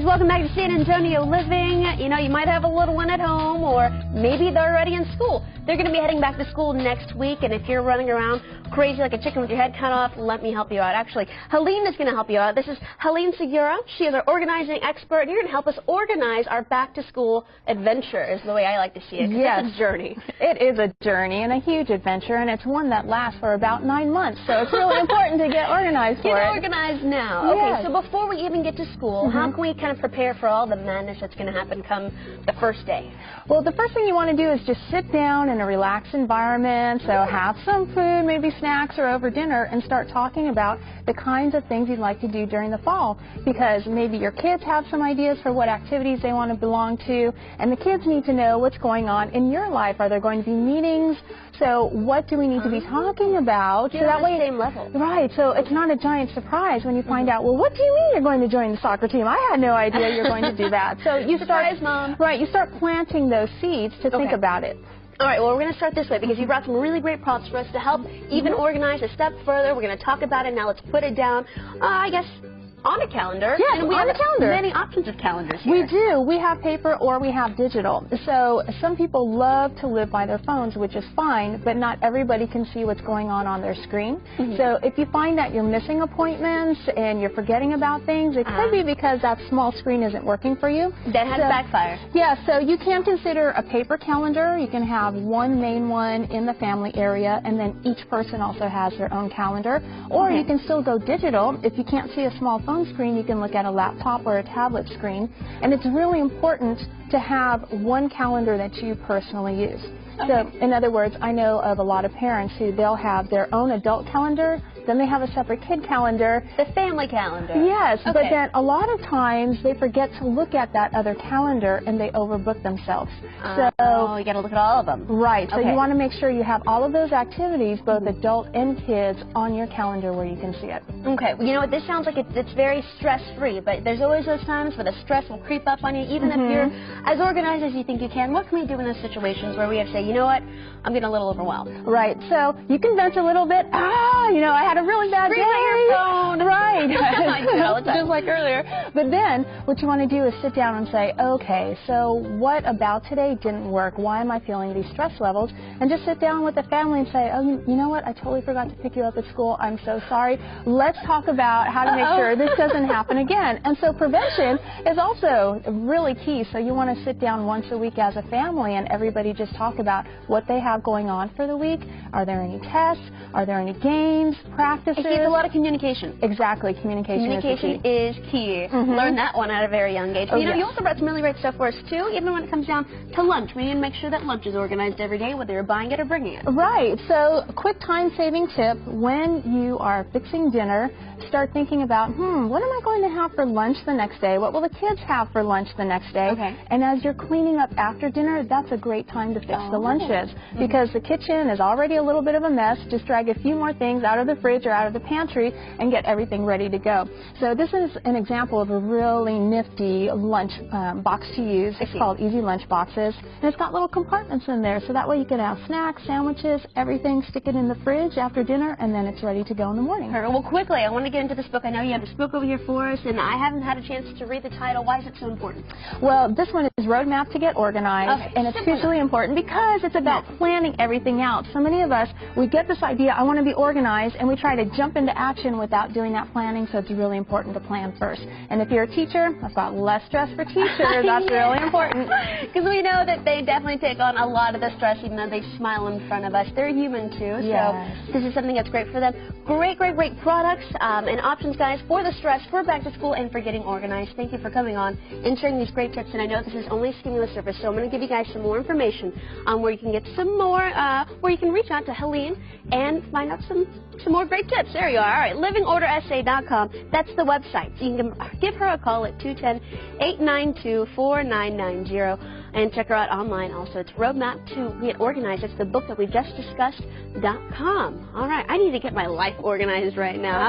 welcome back to San Antonio Living. You know, you might have a little one at home, or maybe they're already in school. They're going to be heading back to school next week, and if you're running around crazy like a chicken with your head cut off, let me help you out. Actually, Helene is going to help you out. This is Helene Segura. She is our organizing expert, and you're going to help us organize our back-to-school adventure, is the way I like to see it. Yes. It's a journey. It is a journey and a huge adventure, and it's one that lasts for about 9 months, so it's really important to get organized for it. Get organized now. Yes. Okay, so before we even get to school, how can we kind of prepare for all the madness that's going to happen come the first day? Well, the first thing you want to do is just sit down in a relaxed environment, so have some food, maybe snacks or over dinner, and start talking about the kinds of things you'd like to do during the fall, because maybe your kids have some ideas for what activities they want to belong to, and the kids need to know what's going on in your life. Are there going to be meetings? So what do we need to be talking about? So that way, same level. Right, so it's not a giant surprise when you find out, well, what do you mean you're going to join the soccer team? I had no idea you're going to do that. So you Surprise, Mom. Right, you start planting those seeds to think about it. All right, well, we're going to start this way because you brought some really great props for us to help even organize a step further. We're going to talk about it. Now let's put it down, I guess, on a calendar. Yes, and we on have a calendar. Many options of calendars here. We do. We have paper or we have digital. So some people love to live by their phones, which is fine, but not everybody can see what's going on their screen. So if you find that you're missing appointments and you're forgetting about things, it could be because that small screen isn't working for you. That has backfire. Yeah, so you can consider a paper calendar. You can have one main one in the family area, and then each person also has their own calendar. Or you can still go digital. If you can't see a small phone screen, you can look at a laptop or a tablet screen. And it's really important to have one calendar that you personally use. So, in other words, I know of a lot of parents who they'll have their own adult calendar, then they have a separate kid calendar. The family calendar. Yes, but then a lot of times they forget to look at that other calendar and they overbook themselves. So you got to look at all of them. Right, so you want to make sure you have all of those activities, both adult and kids, on your calendar where you can see it. Okay, well, you know what, this sounds like it's very stress-free, but there's always those times where the stress will creep up on you, even if you're as organized as you think you can. What can we do in those situations where we have to say, you know what, I'm getting a little overwhelmed? Right, so you can vent a little bit. You know, I had a really bad day. Your phone. Right. I do it all the time. Just like earlier. But then what you want to do is sit down and say, okay, so what about today didn't work? Why am I feeling these stress levels? And just sit down with the family and say, oh, you know what, I totally forgot to pick you up at school. I'm so sorry. Let's talk about how to make sure this doesn't happen again. And so prevention is also really key. So you want to sit down once a week as a family and everybody just talk about what they have going on for the week. Are there any tests? Are there any games, practices? It's a lot of communication. Exactly. Communication is key. Learn that one at a very young age. But, you know, you also brought some really great stuff for us, too, even when it comes down to lunch. We need to make sure that lunch is organized every day, whether you're buying it or bringing it. Right. So a quick time-saving tip, when you are fixing dinner, start thinking about, what am I going to have for lunch the next day? What will the kids have for lunch the next day? And as you're cleaning up after dinner, that's a great time to fix the lunches, because the kitchen is already a little bit of a mess. Just drag a few more things out of the fridge or out of the pantry and get everything ready to go. So this is an example of a really nifty lunch box to use. It's called Easy Lunch Boxes, and it's got little compartments in there, so that way you can have snacks, sandwiches, everything, stick it in the fridge after dinner, and then it's ready to go in the morning. Well, quickly, I want to get into this book. I know you have this book over here for us, and I haven't had a chance to read the title. Why is it so important? Well, this one is Roadmap to Get Organized, and it's hugely important because it's about planning everything out. So many of us, we get this idea, I want to be organized, and we try to jump into action without doing that planning, so it's really important to plan first. And if you're a teacher, I've got less stress for teachers. That's really important. Because we know that they definitely take on a lot of the stress, even though they smile in front of us. They're human, too, so this is something that's great for them. Great, great, great products and options, guys, for the stress, for back to school, and for getting organized. Thank you for coming on and sharing these great tips. And I know this is only skimming the surface, so I'm going to give you guys some more information on where you can get some more, where you can reach out to Helene and find out some more great tips. There you are. All right, livingordersa.com. That's the website. So you can give her a call at 210-892-4990 and check her out online. Also, it's Roadmap to Get Organized. That's the book that we just discussed.com. All right, I need to get my life organized right now.